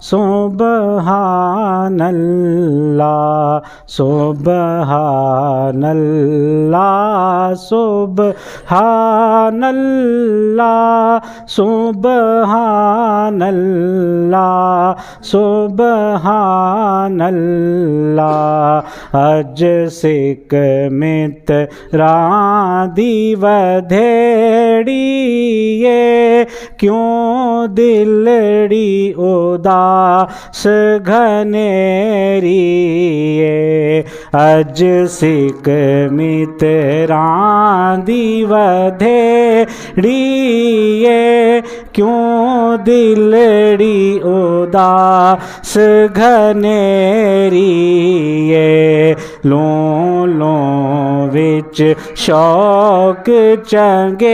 سبحان اللہ سبحان اللہ سبحان اللہ سبحان اللہ سبحان اللہ اج سکھ متراں دی ودھیڑیے کیوں دلڑی اداس گھنیریے اج سکھ متراں دی ودھیڑیے کیوں دلڑی اداس گھنیریے لوں لوں وچ شوق چنگیڑیے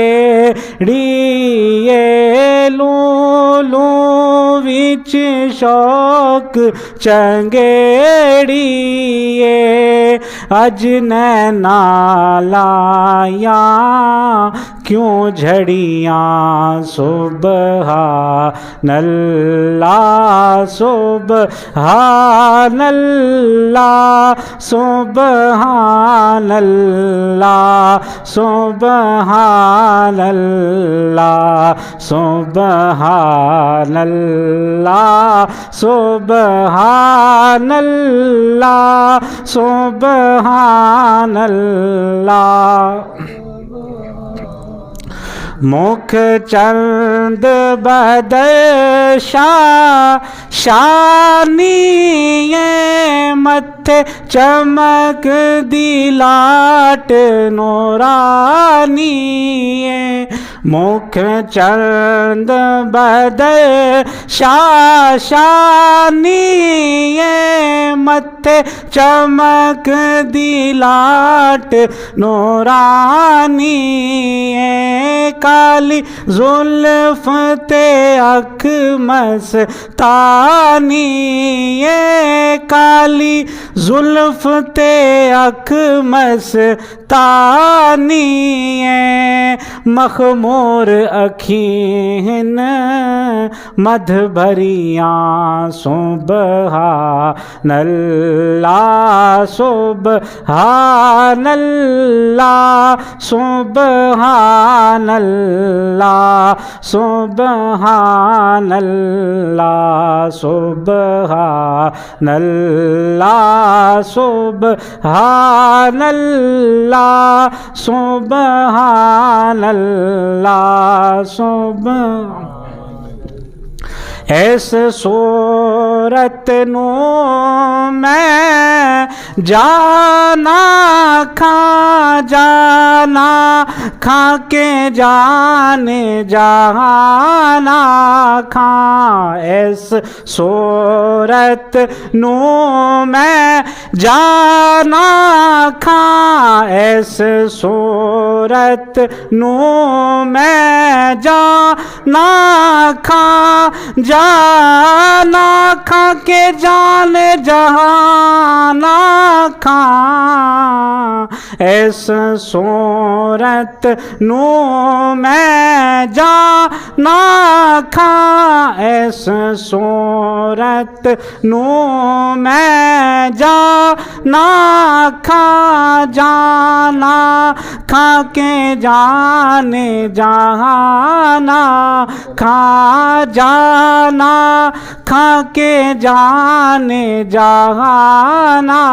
لوں لوں وچ شوق چنگیڑیے اج نینا لایاں کیوں جھڑیاں سبحان اللہ سبحان اللہ سبحان اللہ سبحان اللہ سبحان اللہ سبحان اللہ سبحان اللہ مکھ چند بدشا شانی متھے چمک دی لاٹ نورانی مکھ چند بدشا شانی متھے چمک دی لاٹ نورانی کالی زلف تے اکھ مستانی کالی زلف تے اکھ مستانی مخمور اکھین مدھ بھریاں سبحان اللہ سبحان اللہ سبحان اللہ سبحان اللہ سبحان اللہ سبحان اللہ سبحان اللہ سبحان ایس صورت نو میں جانا کھا کے جانے جانا کھاں ایس صورت نو میں جانا کھاں ایس صورت نو میں جانا کھاں جانا کھا کے جان جہانا کھاں ایس صورت نو میں جانا کھاں ایس صورت نو میں جانا کھاں جانا کھا کے جانے جہانا کھاں جانا کھا کے جانے جہانا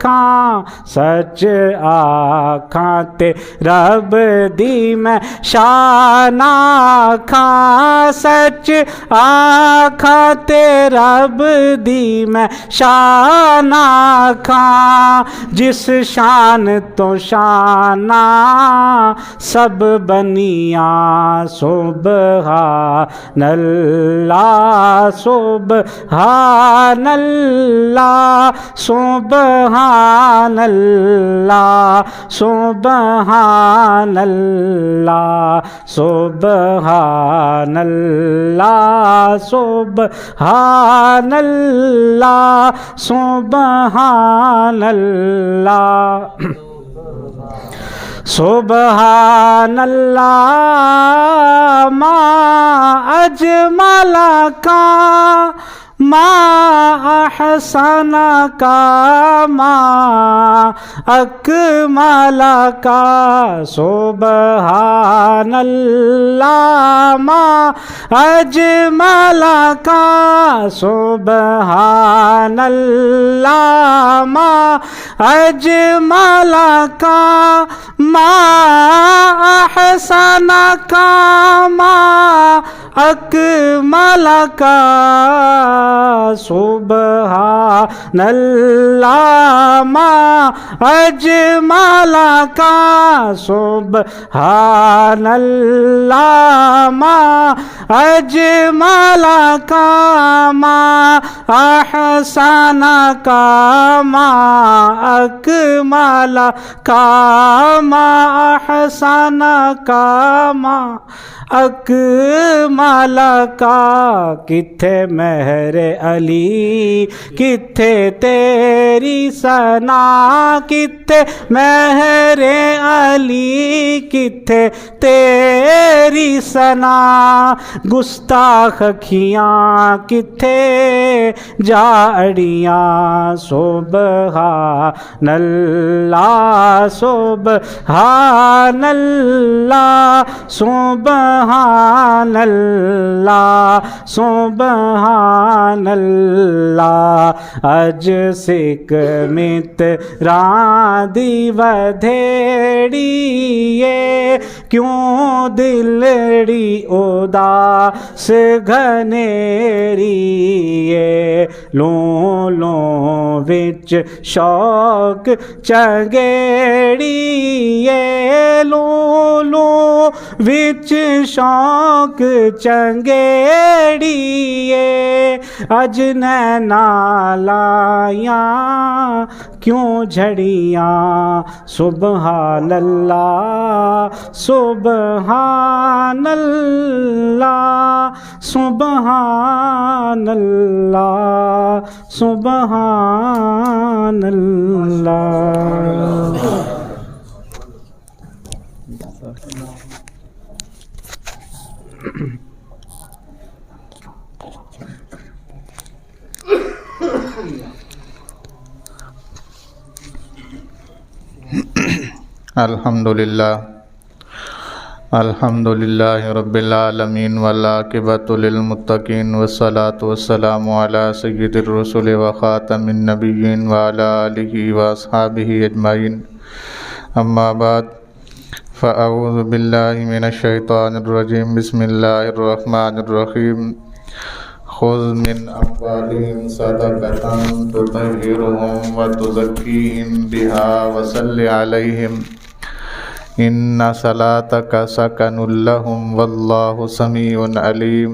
کھاں سچ آکھاں تے رب دی میں شان آکھاں سچ آکھاں تے رب دی میں شان آکھاں جس شان تو شان سب بنیاں سبحان اللہ سبحان اللہ سبحان اللہ سبحان اللہ سبحان اللہ سبحان اللہ سبحان اللہ سبحان اللہ ما اجمل کا ما احسن کا ما اکمل کا سبحان اللہ ما اجمل کا سبحان اللہ ما اجمل کا ما احسن کا ما اکمل کا سبحان اللہ ما اجمل کا سبحان اللہ ما اجمل کا ما احسن کا ما اکمل کا ما احسن کا ما اکمل کا کتھے مہر علی کتھے تیری ثنا کتھے مہر علی کتھے تیری ثنا گستاخ اکھیاں کتھے جاڑیاں سبحان اللہ سبحان اللہ سبحان اللہ سبحان اللہ اج سکھ متراں دی ودھیڑیے کیوں دلڑی اداس گھنیریے لوں لوں وچ شوق چنگیڑیے لوں لوں وچ شوق چنگیڑیے اج نینا لائیاں کیوں جھڑیاں سبحان اللہ سبحان اللہ سبحان اللہ سبحان اللہ الحمدللہ رب العالمین والعاقبۃ للمتقین والصلاة والسلام علی سید الرسل وخاتم النبیین وعلی آلہ واصحابہ اجمعین اما بعد فاعوذ باللہ من الشیطان الرجیم بسم اللہ الرحمن الرحیم خذ من اموالہم صدقۃ تطہرہم وتزکیہم بہا وصل علیہم ان صلاتک سکن لہم واللہ سمیع علیم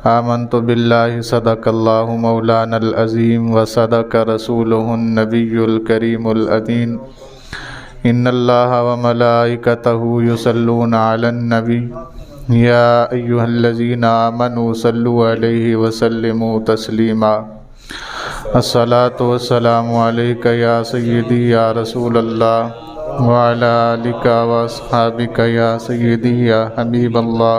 آمنت باللہ صدق اللہ مولانا العظیم وصدق رسولہ النبی الکریم الامین ان اللہ وملائکتہ یصلون علی النبی یا ایہا الذین آمنوا صلوا علیہ وسلموا تسلیما الصلاۃ والسلام علیک یا سیدی یا رسول اللہ وعلی آلک واصحابک یا سیدی یا حبیب اللہ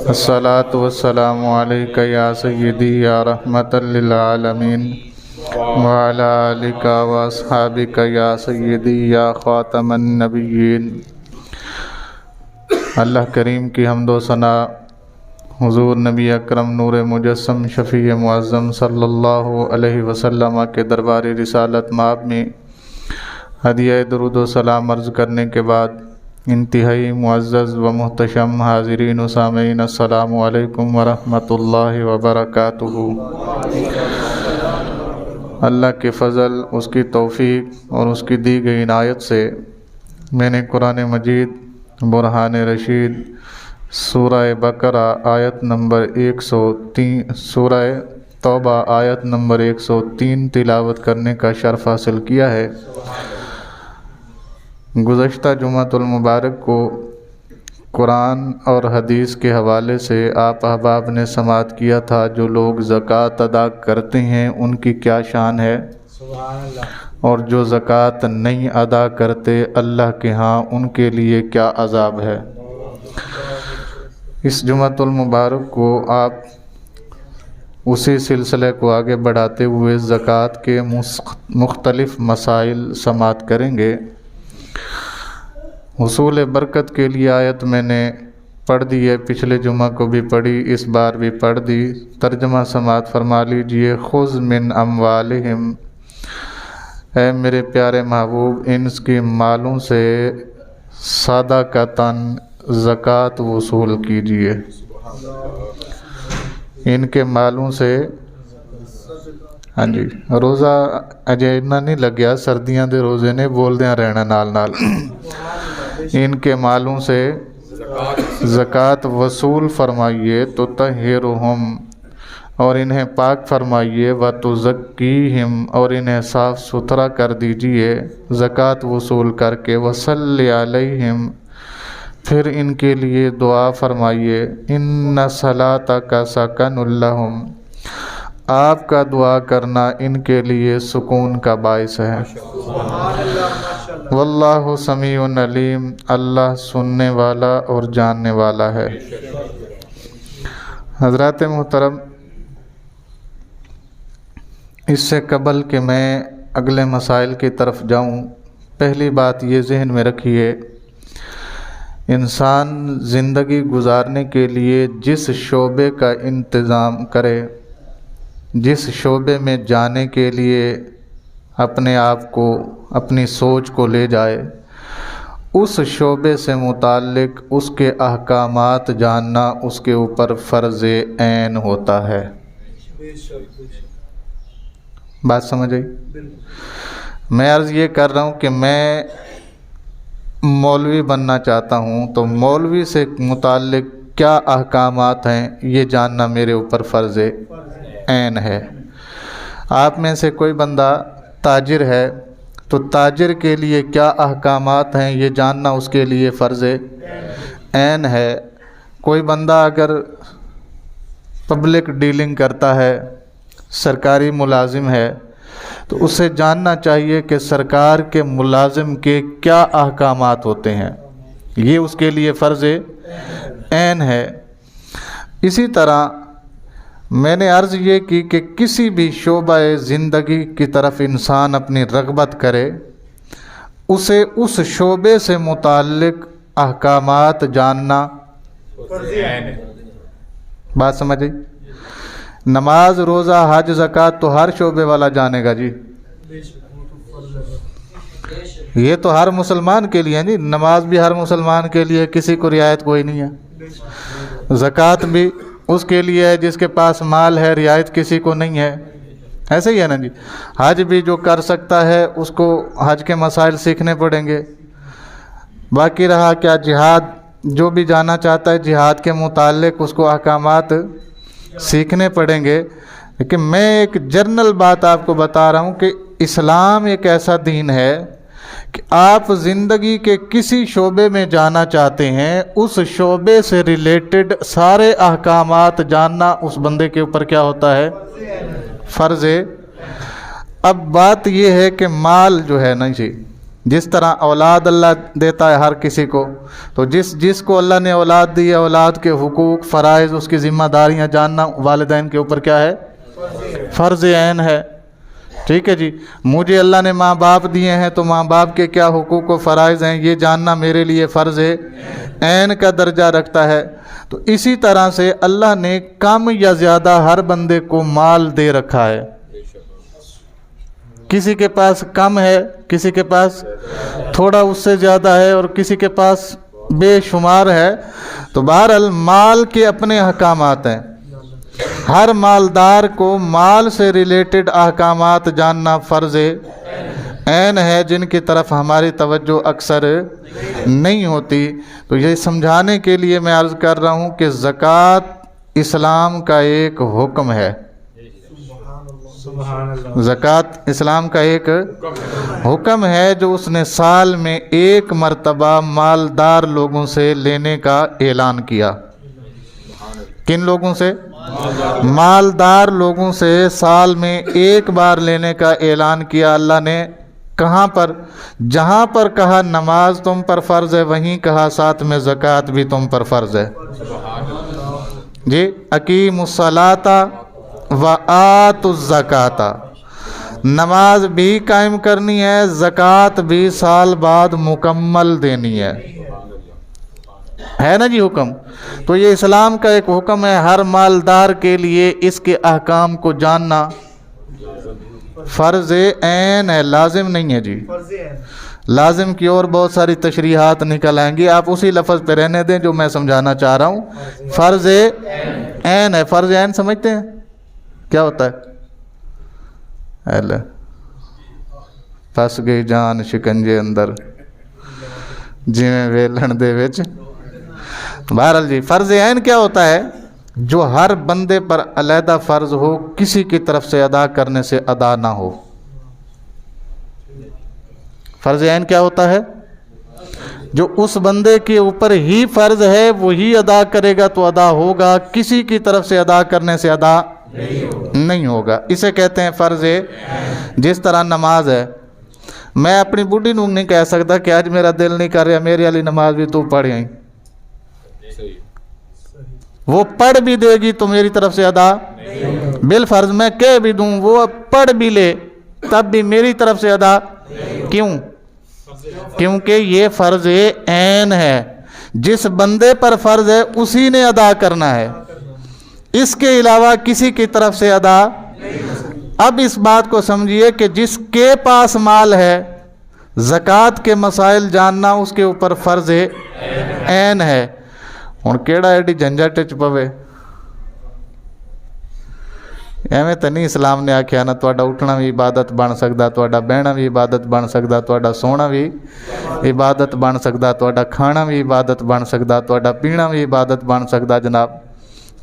الصلاۃ والسلام علیک یا سیدی یا رحمۃ للعالمین وعلی آلک واصحابک یا سیدی یا خاتم النبیین۔ اللہ کریم کی حمد و ثنا حضور نبی اکرم نور مجسم شفیع معظم صلی اللہ علیہ وسلم کے دربار رسالت مآب میں ہدیہ درود و سلام عرض کرنے کے بعد انتہائی معزز و محتشم حاضرین و سامعین السلام علیکم ورحمۃ اللہ وبرکاتہ۔ اللہ کے فضل، اس کی توفیق اور اس کی دی گئی عنایت سے میں نے قرآن مجید برہان رشید سورہ بقرہ آیت نمبر 103 سورہ توبہ آیت نمبر 103 تلاوت کرنے کا شرف حاصل کیا ہے۔ گزشتہ جمعۃ المبارک کو قرآن اور حدیث کے حوالے سے آپ احباب نے سماعت کیا تھا جو لوگ زکوٰۃ ادا کرتے ہیں ان کی کیا شان ہے۔ اور جو زکوٰۃ نہیں ادا کرتے اللہ کے ہاں ان کے لیے کیا عذاب ہے۔ اس جمعۃ المبارک کو آپ اسی سلسلے کو آگے بڑھاتے ہوئے زکوٰۃ کے مختلف مسائل سماعت کریں گے۔ حصول برکت کے لیے آیت میں نے پڑھ دی ہے، پچھلے جمعہ کو بھی پڑھی، اس بار بھی پڑھ دی، ترجمہ سماعت فرما لیجئے۔ خذ من اموالہم، اے میرے پیارے محبوب ان کی مالوں سے صدقۃً زکوٰۃ وصول کیجئے، ان کے مالوں سے۔ ہاں جی، روزہ اجے اتنا نہیں لگ گیا، سردیاں دے روزے نے بولدیاں رہنا نال نال۔ ان کے مالوں سے زکوٰۃ وصول فرمائیے، تو طہرہم، اور انہیں پاک فرمائیے، وتزکیہم، اور انہیں صاف ستھرا کر دیجئے زکوٰۃ وصول کر کے، وصلی علیہم، پھر ان کے لیے دعا فرمائیے، ان صلاتک سکن لہم، آپ کا دعا کرنا ان کے لیے سکون کا باعث ہے۔ واللہ سمیع علیم، اللہ سننے والا اور جاننے والا ہے۔ حضرات محترم، اس سے قبل کہ میں اگلے مسائل کی طرف جاؤں، پہلی بات یہ ذہن میں رکھیے، انسان زندگی گزارنے کے لیے جس شعبے کا انتظام کرے، جس شعبے میں جانے کے لیے اپنے آپ کو، اپنی سوچ کو لے جائے، اس شعبے سے متعلق اس کے احکامات جاننا اس کے اوپر فرض عین ہوتا ہے۔ بات سمجھ آئی؟ میں عرض یہ کر رہا ہوں کہ میں مولوی بننا چاہتا ہوں، تو مولوی سے متعلق کیا احکامات ہیں یہ جاننا میرے اوپر فرض عین ہے۔ آپ میں سے کوئی بندہ تاجر ہے تو تاجر کے لیے کیا احکامات ہیں یہ جاننا اس کے لیے فرض عین ہے۔ کوئی بندہ اگر پبلک ڈیلنگ کرتا ہے، سرکاری ملازم ہے، تو اسے جاننا چاہیے کہ سرکار کے ملازم کے کیا احکامات ہوتے ہیں، یہ اس کے لیے فرض عین ہے۔ اسی طرح میں نے عرض یہ کی کہ کسی بھی شعبہ زندگی کی طرف انسان اپنی رغبت کرے، اسے اس شعبے سے متعلق احکامات جاننا بات سمجھ آئی؟ نماز، روزہ، حج، زکوٰۃ تو ہر شعبے والا جانے گا جی، یہ تو ہر مسلمان کے لیے ہے جی، نماز بھی ہر مسلمان کے لیے، کسی کو رعایت کوئی نہیں ہے۔ زکوٰۃ بھی اس کے لیے ہے جس کے پاس مال ہے، رعایت کسی کو نہیں ہے، ایسے ہی ہے نا جی۔ حج بھی جو کر سکتا ہے اس کو حج کے مسائل سیکھنے پڑیں گے۔ باقی رہا کیا جہاد، جو بھی جانا چاہتا ہے جہاد کے متعلق اس کو احکامات سیکھنے پڑیں گے۔ لیکن میں ایک جنرل بات آپ کو بتا رہا ہوں کہ اسلام ایک ایسا دین ہے کہ آپ زندگی کے کسی شعبے میں جانا چاہتے ہیں، اس شعبے سے ریلیٹڈ سارے احکامات جاننا اس بندے کے اوپر کیا ہوتا ہے؟ فرض ہے۔ اب بات یہ ہے کہ مال جو ہے نا جی، جس طرح اولاد اللہ دیتا ہے ہر کسی کو، تو جس کو اللہ نے اولاد دی ہے، اولاد کے حقوق، فرائض، اس کی ذمہ داریاں جاننا والدین کے اوپر کیا ہے؟ فرض عین ہے۔ ٹھیک ہے جی، مجھے اللہ نے ماں باپ دیے ہیں تو ماں باپ کے کیا حقوق و فرائض ہیں یہ جاننا میرے لیے فرض عین کا درجہ رکھتا ہے۔ تو اسی طرح سے اللہ نے کم یا زیادہ ہر بندے کو مال دے رکھا ہے، کسی کے پاس کم ہے، کسی کے پاس تھوڑا اس سے زیادہ ہے، اور کسی کے پاس بے شمار ہے۔ تو بہرحال مال کے اپنے احکامات ہیں، ہر مالدار کو مال سے ریلیٹڈ احکامات جاننا فرض عین ہے، جن کی طرف ہماری توجہ اکثر نہیں ہوتی۔ تو یہ سمجھانے کے لیے میں عرض کر رہا ہوں کہ زکوٰۃ اسلام کا ایک حکم ہے، زکوٰۃ اسلام کا ایک حکم ہے جو اس نے سال میں ایک مرتبہ مالدار لوگوں سے لینے کا اعلان کیا۔ کن لوگوں سے؟ مالدار لوگوں سے سال میں ایک بار لینے کا اعلان کیا اللہ نے کہاں پر؟ جہاں پر کہا نماز تم پر فرض ہے وہیں کہا ساتھ میں زکوٰۃ بھی تم پر فرض ہے جی۔ اقیموا الصلاۃ وآتوا الزکاۃ، نماز بھی قائم کرنی ہے، زکوٰۃ بھی سال بعد مکمل دینی ہے نا جی حکم۔ تو یہ اسلام کا ایک حکم ہے، ہر مالدار کے لیے اس کے احکام کو جاننا فرض عین ہے، لازم نہیں ہے جی۔ لازم کی اور بہت ساری تشریحات نکل آئیں گی، آپ اسی لفظ پہ رہنے دیں جو میں سمجھانا چاہ رہا ہوں۔ فرض عین ہے۔ فرض عین سمجھتے ہیں کیا ہوتا ہے؟ پھس گئی جان شکنجے اندر جویں ویلن دے وچ۔ بہرحال جی، فرض عین کیا ہوتا ہے؟ جو ہر بندے پر علیحدہ فرض ہو، کسی کی طرف سے ادا کرنے سے ادا نہ ہو۔ فرض عین کیا ہوتا ہے؟ جو اس بندے کے اوپر ہی فرض ہے وہی ادا کرے گا تو ادا ہوگا، کسی کی طرف سے ادا کرنے سے ادا نہیں ہوگا، اسے کہتے ہیں فرض۔ جس طرح نماز ہے، میں اپنی بوڑھی نوں نہیں کہہ سکتا کہ آج میرا دل نہیں کر رہا میری والی نماز بھی تو پڑھ آئی، وہ پڑھ بھی دے گی تو میری طرف سے ادا بالفرض، میں کہہ بھی دوں وہ پڑھ بھی لے تب بھی میری طرف سے ادا کیوں؟ کیونکہ یہ فرض عین ہے، جس بندے پر فرض ہے اسی نے ادا کرنا ہے، اس کے علاوہ کسی کی طرف سے ادا۔ اب اس بات کو سمجھیے کہ جس کے پاس مال ہے، زکوٰۃ کے مسائل جاننا اس کے اوپر فرض عین ہے۔ ہن کیڑا ایڈی جھنجٹ چ پوے؟ ایویں تو نہیں اسلام نے آکھیا نا تہاڈا اٹھنا بھی عبادت بن سکدا، تہاڈا بہنا بھی عبادت بن سکدا، تہاڈا سونا بھی عبادت بن سکدا، تہاڈا کھانا بھی عبادت بن سکدا، تہاڈا پینا بھی عبادت بن سکدا جناب،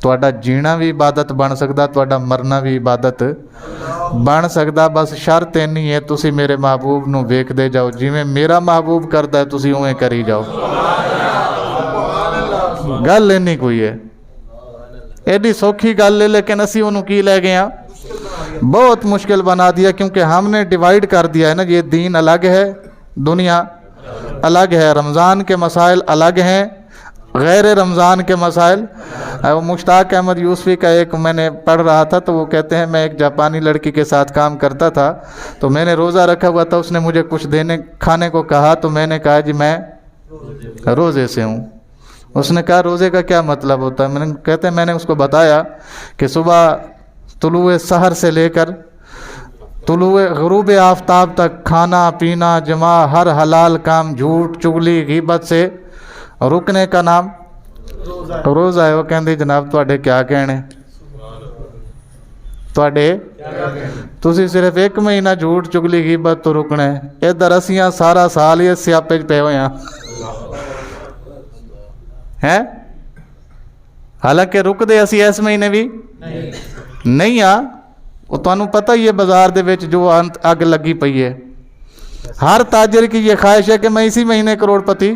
تہاڈا جینا بھی عبادت بن سکدا، تہاڈا مرنا بھی عبادت بن سکدا۔ بس شرط اینی ہے تسی میرے محبوب نو ویکھدے جاؤ، جویں میرا محبوب کردا ہے تسی اوویں کری جاؤ۔ گل اینی کوئی ہے، ایڈی سوکھی گل ہے، لیکن اسی انہوں کی لے گئے ہیں بہت مشکل بنا دیا، کیونکہ ہم نے ڈیوائیڈ کر دیا ہے نا، یہ دین الگ ہے، دنیا الگ ہے، رمضان کے مسائل الگ ہیں، غیر رمضان کے مسائل۔ مشتاق احمد یوسفی کا ایک میں نے پڑھ رہا تھا تو وہ کہتے ہیں میں ایک جاپانی لڑکی کے ساتھ کام کرتا تھا تو میں نے روزہ رکھا ہوا تھا، اس نے مجھے کچھ کھانے کو کہا تو میں نے کہا جی میں روزے سے ہوں۔ اس نے کہا روزے کا کیا مطلب ہوتا ہے؟ کہتے ہیں میں نے اس کو بتایا کہ صبح طلوع سحر سے لے کر طلوع غروب آفتاب تک کھانا پینا جمع ہر حلال کام جھوٹ چگلی غیبت سے رکنے کا نام روزہ ہے۔ وہ کہندے جناب تواڈے کیا کہنے، تواڈے تسی صرف ایک مہینہ جھوٹ چگلی غیبت تو رکنا ہے، ادھر اسیاں سارا سال ہی سیاپے پے ہوئے ہیں ہیں، حالانکہ رک دے اسی اس مہینے بھی نہیں آ۔ وہ تانوں پتہ ہی ہے بازار دے وچ جو اگ لگی پئی ہے، ہر تاجر کی یہ خواہش ہے کہ میں اسی مہینے کروڑ پتی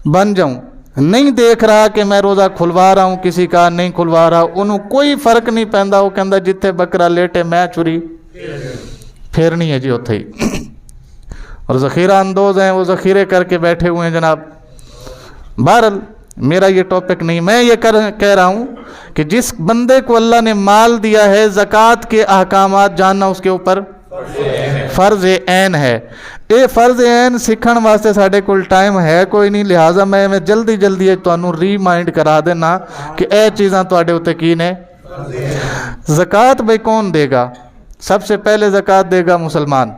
بن جاؤں، نہیں دیکھ رہا کہ میں روزہ کھلوا رہا ہوں کسی کا نہیں کھلوا رہا، انہوں کوئی فرق نہیں پیندا، وہ کہندا جتھے بکرا لیٹے میں چھری پھیرنی ہے جی اتھے ہی۔ اور ذخیرہ اندوز ہیں، وہ ذخیرے کر کے بیٹھے ہوئے ہیں جناب۔ بہرحال میرا یہ ٹاپک نہیں، میں یہ کہہ رہا ہوں کہ جس بندے کو اللہ نے مال دیا ہے، زکوٰۃ کے احکامات جاننا اس کے اوپر فرض عین ہے۔ یہ فرض عین سیکھن واسطے ساڈے کول ٹائم ہے کوئی نہیں، لہٰذا میں جلدی جلدی تانوں ریمائنڈ کرا دینا کہ اے چیزاں تواڈے اوتے کی نے۔ زکوٰۃ بھئی کون دے گا؟ سب سے پہلے زکوٰۃ دے گا مسلمان،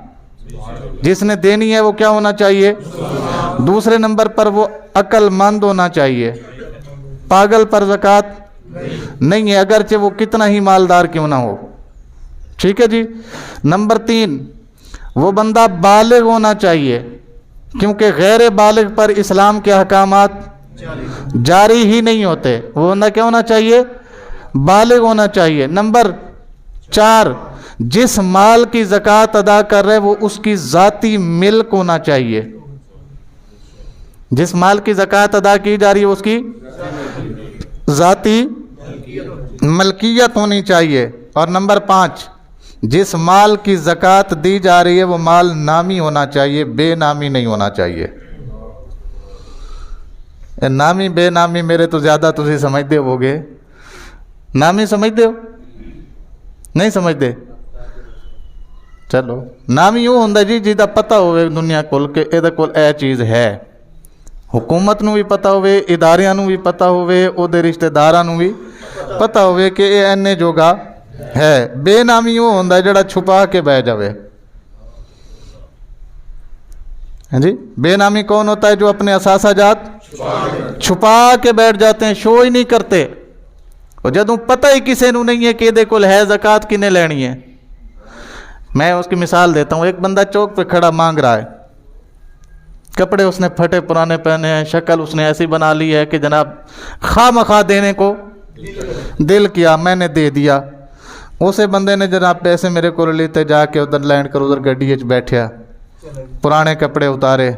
جس نے دینی ہے وہ کیا ہونا چاہیے؟ دوسرے نمبر پر وہ عقل مند ہونا چاہیے، پاگل پر زکوٰۃ نہیں ہے اگرچہ وہ کتنا ہی مالدار کیوں نہ ہو، ٹھیک ہے جی۔ نمبر 3 وہ بندہ بالغ ہونا چاہیے، کیونکہ غیر بالغ پر اسلام کے احکامات جاری ہی نہیں ہوتے، وہ بندہ کیا ہونا چاہیے؟ بالغ ہونا چاہیے۔ نمبر 4 جس مال کی زکوٰۃ ادا کر رہے وہ اس کی ذاتی ملک ہونا چاہیے، جس مال کی زکوٰۃ ادا کی جا رہی ہے اس کی ذاتی ملکیت ہونی چاہیے۔ اور نمبر 5 جس مال کی زکوٰۃ دی جا رہی ہے وہ مال نامی ہونا چاہیے، بے نامی نہیں ہونا چاہیے۔ نامی بے نامی میرے تو زیادہ تسی سمجھتے ہو گے، نامی سمجھتے ہو نہیں سمجھتے؟ چلو نامی وہ ہوندا جی جہدا پتہ ہوئے دنیا کول کہ یہ کول اے چیز ہے، حکومت نو بھی پتہ ہوئے، اداریاں نو بھی پتہ ہوئے، او دے رشتہ داراں نو بھی پتہ ہوئے کہ یہ اینے جوگا ہے۔ بے نامی وہ ہوندا ہے جڑا چھپا کے بہ جاوے۔ ہاں جی، بے نامی کون ہوتا ہے؟ جو اپنے اثاثہ جات چھپا کے بیٹھ جاتے ہیں، شو ہی نہیں کرتے، اور جدوں پتہ ہی کسی نو نہیں ہے کہ دے کول ہے زکوٰۃ کنے لینی ہے۔ میں اس کی مثال دیتا ہوں، ایک بندہ چوک پہ کھڑا مانگ رہا ہے، کپڑے اس نے پھٹے پرانے پہنے ہیں، شکل اس نے ایسی بنا لی ہے کہ جناب خواہ مخواہ دینے کو دل کیا، میں نے دے دیا۔ اسے بندے نے جناب پیسے میرے کو لیتے، جا کے ادھر لینڈ کر ادھر گڈی وچ بیٹھیا، پرانے کپڑے اتارے،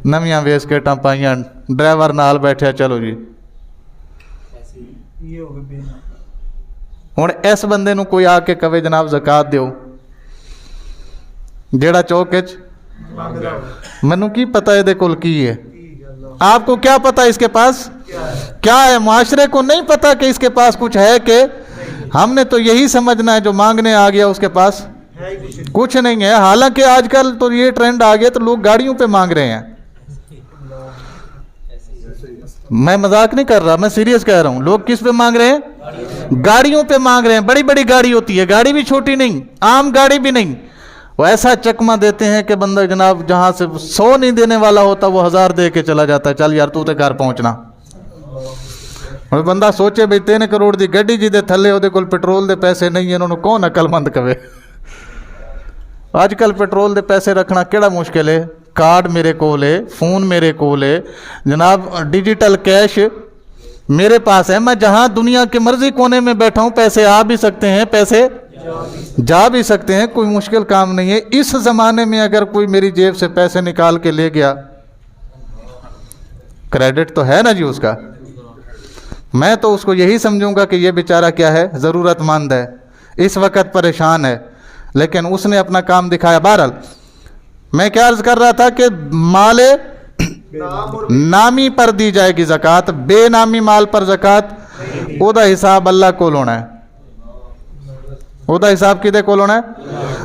نویاں ویسکٹاں پائیاں، ڈرائیور نال بیٹھیا، چلو جی۔ ہن اس بندے نو کوئی آ کے کہے جناب زکوٰۃ دیو، جیڑا چوک وچ منو کی پتہ ہے کول کی ہے؟ آپ کو کیا پتہ اس کے پاس کیا ہے؟ معاشرے کو نہیں پتہ کہ اس کے پاس کچھ ہے، کہ ہم نے تو یہی سمجھنا ہے جو مانگنے آ گیا اس کے پاس کچھ نہیں ہے۔ حالانکہ آج کل تو یہ ٹرینڈ آ گیا تو لوگ گاڑیوں پہ مانگ رہے ہیں۔ میں مذاق نہیں کر رہا، میں سیریس کہہ رہا ہوں۔ لوگ کس پہ مانگ رہے ہیں؟ گاڑیوں پہ مانگ رہے ہیں۔ بڑی بڑی گاڑی ہوتی ہے، گاڑی بھی چھوٹی نہیں، عام گاڑی بھی نہیں، وہ ایسا چکمہ دیتے ہیں کہ بندہ جناب جہاں سے 100 نہیں دینے والا ہوتا وہ 1000 دے کے چلا جاتا ہے، چل یار تو تے گھر پہنچنا۔ اور بندہ سوچے بھئی 3 کروڑ دی گڈی جی دے تھلے او دے کول پیٹرول دے پیسے نہیں ہیں، انہوں نے کون عقل مند کہے؟ آج کل پیٹرول دے پیسے رکھنا کیڑا مشکل ہے؟ کارڈ میرے کول ہے، فون میرے کول ہے جناب، ڈیجیٹل کیش میرے پاس ہے، میں جہاں دنیا کے مرضی کونے میں بیٹھا ہوں پیسے آ بھی سکتے ہیں، پیسے جا بھی سکتے ہیں، کوئی مشکل کام نہیں ہے۔ اس زمانے میں اگر کوئی میری جیب سے پیسے نکال کے لے گیا، کریڈٹ تو ہے نا جی اس کا، میں تو اس کو یہی سمجھوں گا کہ یہ بیچارہ کیا ہے؟ ضرورت مند ہے، اس وقت پریشان ہے، لیکن اس نے اپنا کام دکھایا۔ بہرحال میں کیا عرض کر رہا تھا کہ مال نامی پر دی جائے گی زکوٰۃ، بے نامی مال پر زکوٰۃ او دا حساب اللہ کول ہونا ہے۔ او دا حساب کدے کول ہونا ہے؟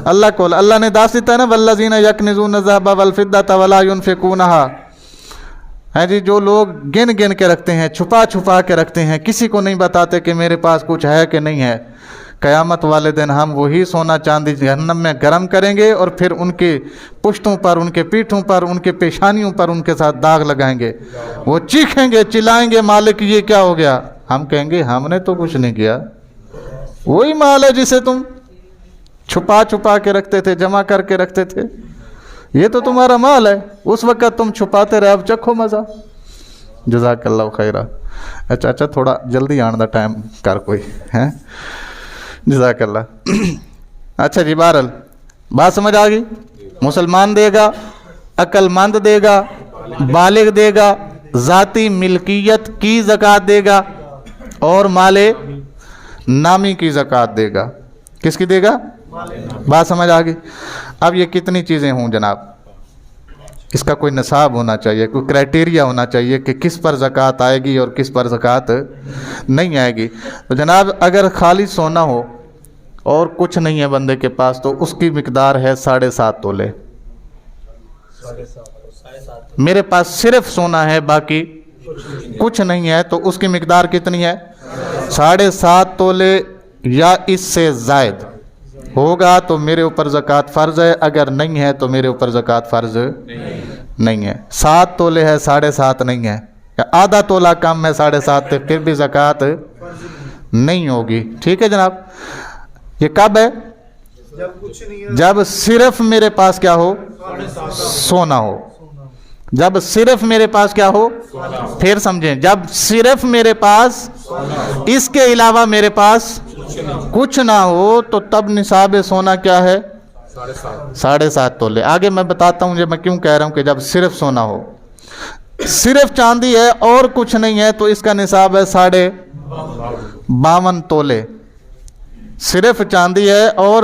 اللہ کول۔ اللہ نے دس دیتا ہے نا، والذین یکنزون الذھب والفضة ولا ينفقونها، ہے جی، جو لوگ گن گن کے رکھتے ہیں، چھپا چھپا کے رکھتے ہیں، کسی کو نہیں بتاتے کہ میرے پاس کچھ ہے کہ نہیں ہے، قیامت والے دن ہم وہی سونا چاندی جہنم میں گرم کریں گے، اور پھر ان کے پشتوں پر، ان کے پیٹھوں پر، ان کے پیشانیوں پر ان کے ساتھ داغ لگائیں گے، وہ چیخیں گے، چلائیں گے، مالک یہ کیا ہو گیا؟ ہم کہیں گے ہم نے تو کچھ نہیں کیا، وہی مال ہے جسے تم چھپا چھپا کے رکھتے تھے، جمع کر کے رکھتے تھے، یہ تو تمہارا مال ہے، اس وقت تم چھپاتے رہے، اب چکھو مزہ۔ جزاک اللہ خیرہ۔ اچھا تھوڑا جلدی آن دا ٹائم کر کوئی ہیں، جزاک اللہ۔ اچھا جی، بہرحال بات سمجھ آ گئی؟ مسلمان دے گا، عقل مند دے گا، بالغ دے گا، ذاتی ملکیت کی زکوٰۃ دے گا، اور مال نامی کی زکوٰۃ دے گا۔ کس کی دے گا؟ بات سمجھ آ گئی؟ اب یہ کتنی چیزیں ہوں جناب، اس کا کوئی نصاب ہونا چاہیے، کوئی کرائٹیریا ہونا چاہیے کہ کس پر زکوٰۃ آئے گی اور کس پر زکوٰۃ نہیں آئے گی۔ تو جناب اگر خالی سونا ہو اور کچھ نہیں ہے بندے کے پاس، تو اس کی مقدار ہے 7.5 تولے۔ میرے پاس صرف سونا ہے، باقی کچھ نہیں ہے، تو اس کی مقدار کتنی ہے؟ 7.5 تولے یا اس سے زائد ہوگا تو میرے اوپر زکوٰۃ فرض ہے، اگر نہیں ہے تو میرے اوپر زکوٰۃ فرض نہیں ہے۔ 7 تولے ہے، 7.5 نہیں ہے، یا آدھا تولہ کم ہے 7.5 سے، پھر بھی زکوٰۃ نہیں ہوگی۔ ٹھیک ہے جناب؟ یہ کب ہے؟ جب صرف میرے پاس کیا ہو؟ سونا ہو۔ جب صرف میرے پاس کیا ہو؟ پھر سمجھیں، جب صرف میرے پاس، اس کے علاوہ میرے پاس کچھ نہ ہو، تو تب نصاب سونا کیا ہے؟ 7.5 تولے۔ آگے میں بتاتا ہوں میں کیوں کہہ رہا ہوں کہ جب صرف سونا ہو۔ صرف چاندی ہے اور کچھ نہیں ہے تو اس کا نصاب ہے 52.5 تولے۔ صرف چاندی ہے اور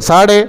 52.5।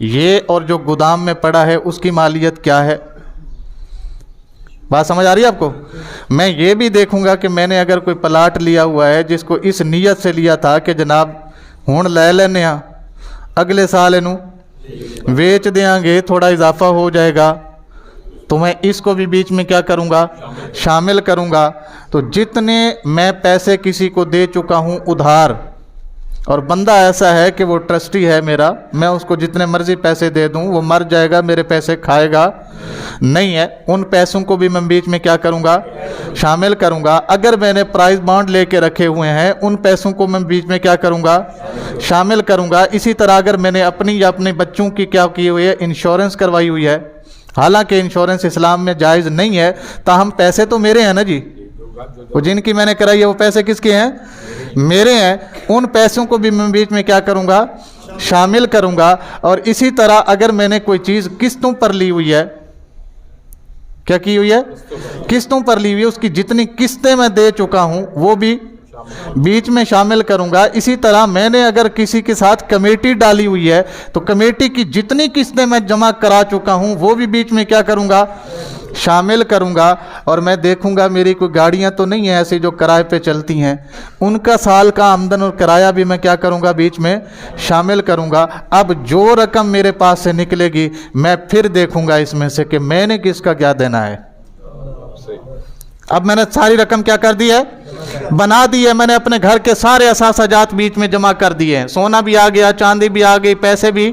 یہ اور جو گودام میں پڑا ہے اس کی مالیت کیا ہے؟ بات سمجھ آ رہی ہے آپ کو؟ میں یہ بھی دیکھوں گا کہ میں نے اگر کوئی پلاٹ لیا ہوا ہے جس کو اس نیت سے لیا تھا کہ جناب ہون لے لینے ہاں اگلے سال انہوں ویچ دیاں گے، تھوڑا اضافہ ہو جائے گا، تو میں اس کو بھی بیچ میں کیا کروں گا؟ شامل کروں گا۔ تو جتنے میں پیسے کسی کو دے چکا ہوں ادھار، اور بندہ ایسا ہے کہ وہ ٹرسٹی ہے میرا، میں اس کو جتنے مرضی پیسے دے دوں وہ مر جائے گا، میرے پیسے کھائے گا نہیں ہے، ان پیسوں کو بھی میں بیچ میں کیا کروں گا؟ شامل کروں گا۔ اگر میں نے پرائز بانڈ لے کے رکھے ہوئے ہیں ان پیسوں کو میں بیچ میں کیا کروں گا؟ شامل کروں گا۔ اسی طرح اگر میں نے اپنی یا اپنے بچوں کی کیا کی ہوئی ہے؟ انشورنس کروائی ہوئی ہے، حالانکہ انشورنس اسلام میں جائز نہیں ہے، تاہم پیسے تو میرے ہیں نا جی، وہ جن کی میں نے کرائی ہے وہ پیسے کس کے ہیں؟ میرے ہیں، ان پیسوں کو بھی میں بیچ میں کیا کروں گا؟ شامل کروں گا۔ اور اسی طرح اگر میں نے کوئی چیز قسطوں پر لی ہوئی ہے، کیا کی ہوئی ہے؟ قسطوں پر لی ہوئی ہے، اس کی جتنی قسطیں میں دے چکا ہوں وہ بھی بیچ میں شامل کروں گا۔ اسی طرح میں نے اگر کسی کے ساتھ کمیٹی ڈالی ہوئی ہے تو کمیٹی کی جتنی قسطیں میں جمع کرا چکا ہوں وہ بھی بیچ میں کیا کروں گا؟ شامل کروں گا۔ اور میں دیکھوں گا میری کوئی گاڑیاں تو نہیں ہیں ایسی جو کرائے پہ چلتی ہیں، ان کا سال کا آمدن اور کرایہ بھی میں کیا کروں گا؟ بیچ میں شامل کروں گا۔ اب جو رقم میرے پاس سے نکلے گی میں پھر دیکھوں گا اس میں سے کہ میں نے کس کا کیا دینا ہے۔ اب میں نے ساری رقم کیا کر دی ہے؟ بنا دی ہے۔ میں نے اپنے گھر کے سارے اثاثاجات بیچ میں جمع کر دیے ہیں، سونا بھی آ گیا، چاندی بھی آ گئی، پیسے بھی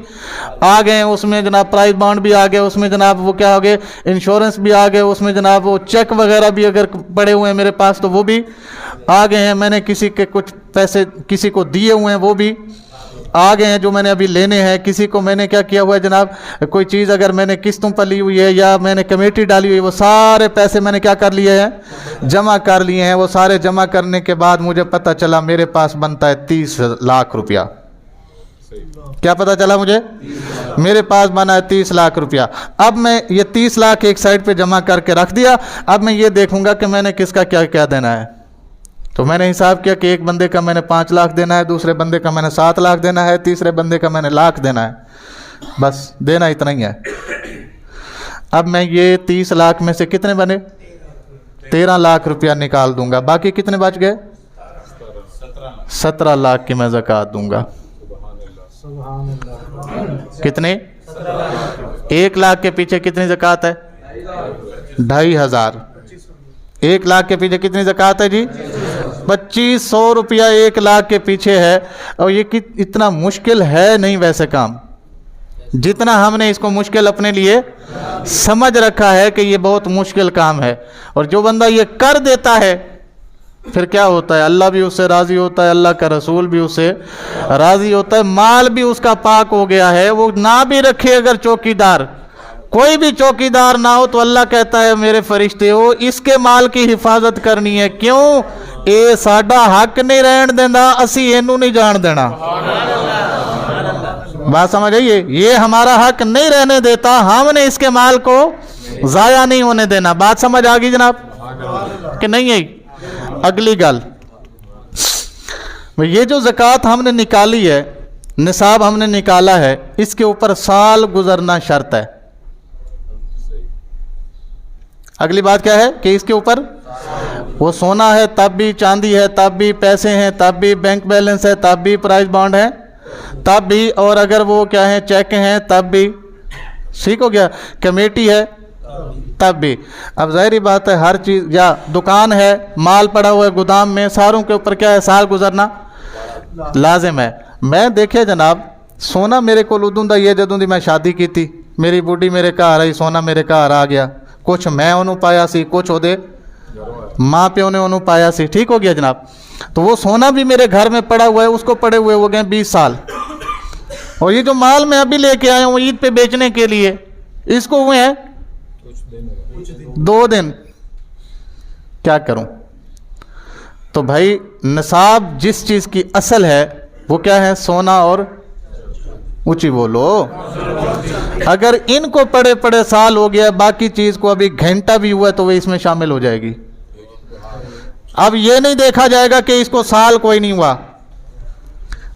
آ گئے، اس میں جناب پرائز بانڈ بھی آ گئے، اس میں جناب وہ کیا ہو گئے؟ انشورنس بھی آ گئے، اس میں جناب وہ چیک وغیرہ بھی اگر پڑے ہوئے ہیں میرے پاس تو وہ بھی آ گئے ہیں، میں نے کسی کے کچھ پیسے کسی کو دیے ہوئے ہیں وہ بھی آ گئے ہیں جو میں نے ابھی لینے ہیں۔ کسی کو میں نے کیا کیا ہوا ہے جناب، کوئی چیز اگر میں نے قسطوں پر لی ہوئی ہے یا میں نے کمیٹی ڈالی ہوئی ہے، وہ سارے پیسے میں نے کیا کر لیے ہیں؟ جمع کر لیے ہیں۔ وہ سارے جمع کرنے کے بعد مجھے پتہ چلا میرے پاس بنتا ہے 30 لاکھ روپیہ۔ کیا پتہ چلا مجھے؟ میرے پاس بنا ہے 30 لاکھ روپیہ۔ اب میں یہ 30 لاکھ ایک سائڈ پہ جمع کر کے رکھ دیا۔ اب میں یہ دیکھوں گا کہ میں نے کس کا کیا کیا دینا ہے۔ تو میں نے حساب کیا کہ ایک بندے کا میں نے 5 لاکھ دینا ہے، دوسرے بندے کا میں نے 7 لاکھ دینا ہے، تیسرے بندے کا میں نے لاکھ دینا ہے، بس دینا اتنا ہی ہے۔ اب میں یہ 30 لاکھ میں سے کتنے بنے؟ 13 لاکھ روپیہ نکال دوں گا، باقی کتنے بچ گئے؟ 17 لاکھ کی میں زکوٰۃ دوں گا۔ کتنے؟ 1 لاکھ کے پیچھے کتنی زکوٰۃ ہے؟ 2500۔ 1 لاکھ کے پیچھے کتنی زکوٰۃ ہے جی؟ 2500 روپیہ 1 لاکھ کے پیچھے ہے۔ اور یہ اتنا مشکل ہے نہیں ویسے کام، جتنا ہم نے اس کو مشکل اپنے لیے سمجھ رکھا ہے کہ یہ بہت مشکل کام ہے۔ اور جو بندہ یہ کر دیتا ہے پھر کیا ہوتا ہے؟ اللہ بھی اس سے راضی ہوتا ہے، اللہ کا رسول بھی اس سے راضی ہوتا ہے، مال بھی اس کا پاک ہو گیا ہے۔ وہ نہ بھی رکھے اگر چوکیدار، کوئی بھی چوکیدار نہ ہو تو اللہ کہتا ہے میرے فرشتے ہو اس کے مال کی حفاظت کرنی ہے، کیوں؟ اے ساڈا حق نہیں رہن دینا، اسی اینو نہیں جان دینا۔ بات سمجھ آئیے؟ یہ ہمارا حق نہیں رہنے دیتا، ہم نے اس کے مال کو ضائع نہیں ہونے دینا۔ بات سمجھ آ گئی جناب کہ نہیں آئی؟ اگلی گل، یہ جو زکوٰۃ ہم نے نکالی ہے، نصاب ہم نے نکالا ہے، اس کے اوپر سال گزرنا شرط ہے۔ اگلی بات کیا ہے کہ اس کے اوپر وہ سونا ہے تب بھی، چاندی ہے تب بھی، پیسے ہیں تب بھی، بینک بیلنس ہے تب بھی، پرائز بانڈ ہے تب بھی، اور اگر وہ کیا ہیں چیک ہیں تب بھی، ٹھیک ہو گیا، کمیٹی ہے تب بھی۔ اب ظاہری بات ہے ہر چیز، یا دکان ہے، مال پڑا ہوا ہے گودام میں، ساروں کے اوپر کیا ہے؟ سال گزرنا لازم ہے۔ میں دیکھے جناب سونا میرے کو ادوں دا یہ جدوں دی میں شادی کی تھی، میری بوڈی میرے گھر آئی، سونا میرے گھر آ گیا، کچھ میں انہوں پایا سی، کچھ ہو دے ماں پیو نے انہوں پایا سی، ٹھیک ہو گیا جناب۔ تو وہ سونا بھی میرے گھر میں پڑا ہوا ہے، اس کو پڑے ہوئے ہو گئے 20 سال، اور یہ جو مال میں ابھی لے کے آیا ہوں عید پہ بیچنے کے لیے، اس کو ہوئے ہیں 2 دن، کیا کروں؟ تو بھائی نصاب جس چیز کی اصل ہے وہ کیا ہے؟ سونا اور اونچی بولو، اگر ان کو پڑے پڑے سال ہو گیا، باقی چیز کو ابھی گھنٹہ بھی ہوا ہے تو وہ اس میں شامل ہو جائے گی۔ اب یہ نہیں دیکھا جائے گا کہ اس کو سال کوئی نہیں ہوا،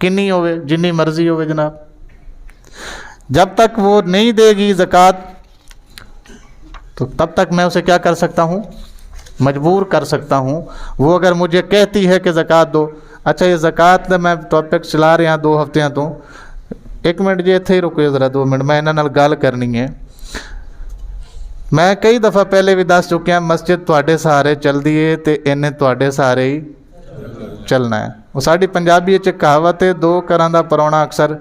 کنی ہوئے جنی مرضی ہوئے جناب، جب تک وہ نہیں دے گی زکوٰۃ تو تب تک میں اسے کیا کر سکتا ہوں؟ مجبور کر سکتا ہوں۔ وہ اگر مجھے کہتی ہے کہ زکوٰۃ دو، اچھا یہ زکوٰۃ میں ٹاپک چلا رہے ہیں 2 ہفتیاں تو 1 منٹ جی اتھے ہی رکو ذرا 2 منٹ، میں انہاں نال گل کرنی ہے۔ میں کئی دفعہ پہلے بھی دس چکیا مسجد تواڈے سہارے چل دی ہے تے انہیں تواڈے سہارے ہی چلنا ہے۔ وہ ساڈی پنجابی وچ کہاوت ہے 2 گھراں دا پرونا اکثر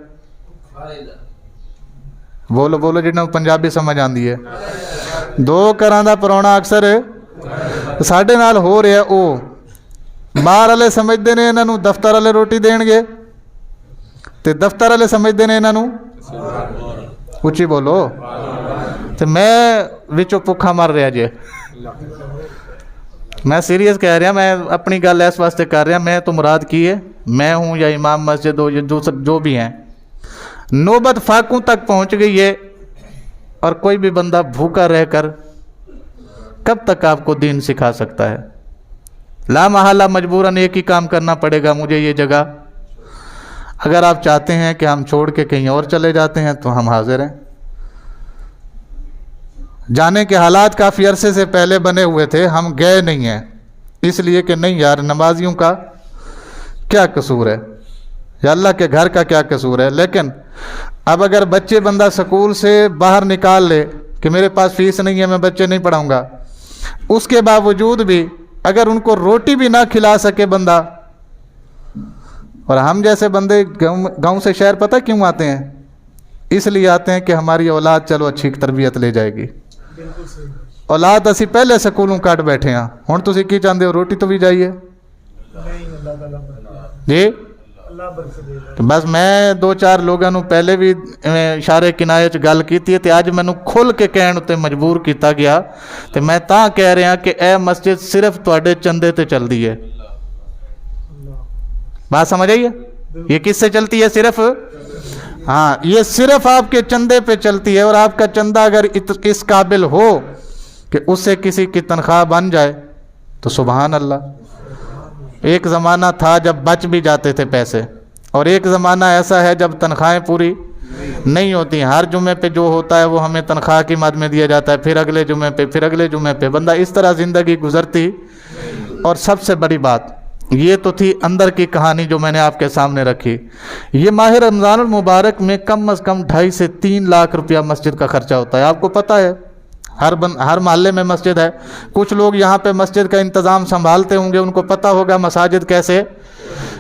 بولو بولو جنہاں پنجابی سمجھ آندی ہے 2 گھراں دا پرونا اکثر ساڈے نال ہو رہا ہے۔ او باہر والے سمجھتے ہیں انہاں نوں دفتر والے روٹی دین گے تے دفتر والے سمجھتے ہیں انہاں نوں اچھی بولو تے میں وچوں بھکھا مر رہا جی۔ میں سیریس کہہ رہا، میں اپنی گل اس واسطے کر رہا، میں تو مراد کی ہے میں ہوں یا امام مسجد ہو یا جو بھی ہیں، نوبت فاقوں تک پہنچ گئی ہے، اور کوئی بھی بندہ بھوکا رہ کر کب تک آپ کو دین سکھا سکتا ہے؟ لا محالہ مجبوراً ایک ہی کام کرنا پڑے گا مجھے یہ جگہ۔ اگر آپ چاہتے ہیں کہ ہم چھوڑ کے کہیں اور چلے جاتے ہیں تو ہم حاضر ہیں۔ جانے کے حالات کافی عرصے سے پہلے بنے ہوئے تھے، ہم گئے نہیں ہیں اس لیے کہ نہیں یار نمازیوں کا کیا قصور ہے یا اللہ کے گھر کا کیا قصور ہے۔ لیکن اب اگر بچے بندہ سکول سے باہر نکال لے کہ میرے پاس فیس نہیں ہے میں بچے نہیں پڑھاؤں گا، اس کے باوجود بھی اگر ان کو روٹی بھی نہ کھلا سکے بندہ، اور ہم جیسے بندے گاؤں سے شہر پتہ کیوں آتے ہیں؟ اس لیے آتے ہیں کہ ہماری اولاد چلو اچھی تربیت لے جائے گی۔ اولاد اسی پہلے سکولوں کٹ بیٹھے ہیں، ہن تسی کی چاہتے ہو روٹی تو بھی جائیے جی۔ بس میں 2-4 لوگوں نو پہلے بھی اشارے کنایے چ گل کیتی ہے تے اج مینوں کھل کے کہن تے مجبور کیتا گیا تے میں تاں کہہ رہا کہ اے مسجد صرف تواڈے چندے تے چلدی ہے۔ بات سمجھ آئی ہے؟ یہ کس سے چلتی ہے؟ صرف ہاں، یہ صرف آپ کے چندے پہ چلتی ہے، اور آپ کا چندہ اگر اس قابل ہو کہ اس سے کسی کی تنخواہ بن جائے تو سبحان اللہ۔ ایک زمانہ تھا جب بچ بھی جاتے تھے پیسے، اور ایک زمانہ ایسا ہے جب تنخواہیں پوری نہیں ہوتی، ہر جمعے پہ جو ہوتا ہے وہ ہمیں تنخواہ کی مد میں دیا جاتا ہے، پھر اگلے جمعے پہ، پھر اگلے جمعے پہ، بندہ اس طرح زندگی گزرتی۔ اور سب سے بڑی بات یہ تو تھی اندر کی کہانی جو میں نے آپ کے سامنے رکھی۔ یہ ماہ رمضان المبارک میں کم از کم 2.5 سے 3 لاکھ روپیہ مسجد کا خرچہ ہوتا ہے۔ آپ کو پتہ ہے ہر محلے میں مسجد ہے، کچھ لوگ یہاں پہ مسجد کا انتظام سنبھالتے ہوں گے، ان کو پتہ ہوگا مساجد کیسے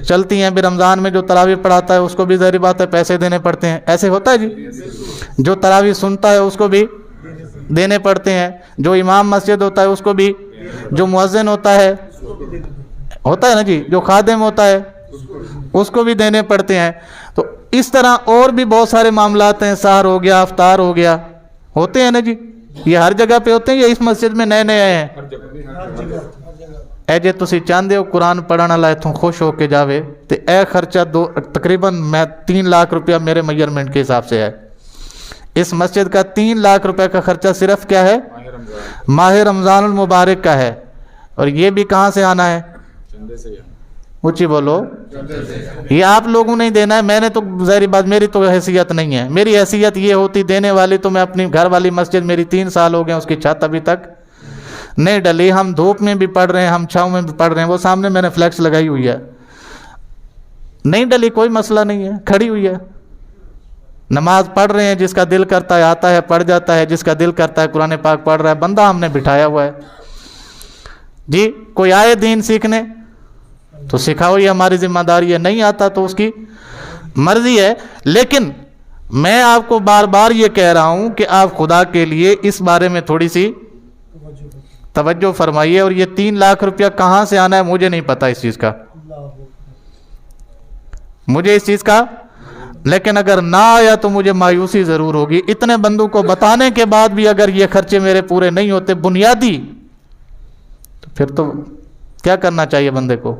چلتی ہیں۔ بھی رمضان میں جو تراویح پڑھاتا ہے اس کو بھی ظاہر بات ہے پیسے دینے پڑتے ہیں، ایسے ہوتا ہے جی۔ جو تراویح سنتا ہے اس کو بھی دینے پڑتے ہیں، جو امام مسجد ہوتا ہے اس کو بھی، جو مؤذن ہوتا ہے نا جی، جو خادم ہوتا ہے اس کو بھی دینے پڑتے ہیں۔ تو اس طرح اور بھی بہت سارے معاملات ہیں، سحر ہو گیا، افطار ہو گیا، ہوتے ہیں نا جی۔ یہ ہر جگہ پہ ہوتے ہیں یا اس مسجد میں نئے آئے ہیں؟ اے جے تسی چاہتے ہو قرآن پڑھن والا اتوں خوش ہو کے جاوے تو اے خرچہ تقریباً 3 لاکھ روپیہ میرے میجرمنٹ کے حساب سے ہے۔ اس مسجد کا 3 لاکھ روپے کا خرچہ صرف کیا ہے؟ ماہ رمضان المبارک کا ہے۔ اور یہ بھی کہاں سے آنا ہے؟ اونچی بولو، یہ آپ لوگوں نے دینا ہے۔ میں نے تو ظاہری بات میری تو حیثیت نہیں ہے، میری حیثیت یہ ہوتی دینے والی تو میں اپنی گھر والی مسجد میری 3 سال ہو گئے اس کی چھت ابھی تک نہیں ڈلی۔ ہم دھوپ میں بھی پڑھ رہے ہیں، ہم چھاؤں میں بھی پڑھ رہے ہیں، وہ سامنے میں نے فلیکس لگائی ہوئی ہے، نہیں ڈلی کوئی مسئلہ نہیں ہے، کھڑی ہوئی ہے۔ نماز پڑھ رہے ہیں، جس کا دل کرتا ہے آتا ہے پڑھ جاتا ہے، جس کا دل کرتا ہے قرآن پاک پڑھ رہا ہے، بندہ ہم نے بٹھایا ہوا ہے جی۔ کوئی آئے دین سیکھنے تو سکھاؤ، یہ ہماری ذمہ داری ہے، نہیں آتا تو اس کی مرضی ہے۔ لیکن میں آپ کو بار بار یہ کہہ رہا ہوں کہ آپ خدا کے لیے اس بارے میں تھوڑی سی توجہ فرمائیے۔ اور یہ 3 لاکھ روپیہ کہاں سے آنا ہے مجھے نہیں پتا اس چیز کا، مجھے اس چیز کا، لیکن اگر نہ آیا تو مجھے مایوسی ضرور ہوگی۔ اتنے بندوں کو بتانے کے بعد بھی اگر یہ خرچے میرے پورے نہیں ہوتے بنیادی، تو پھر تو کیا کرنا چاہیے بندے کو؟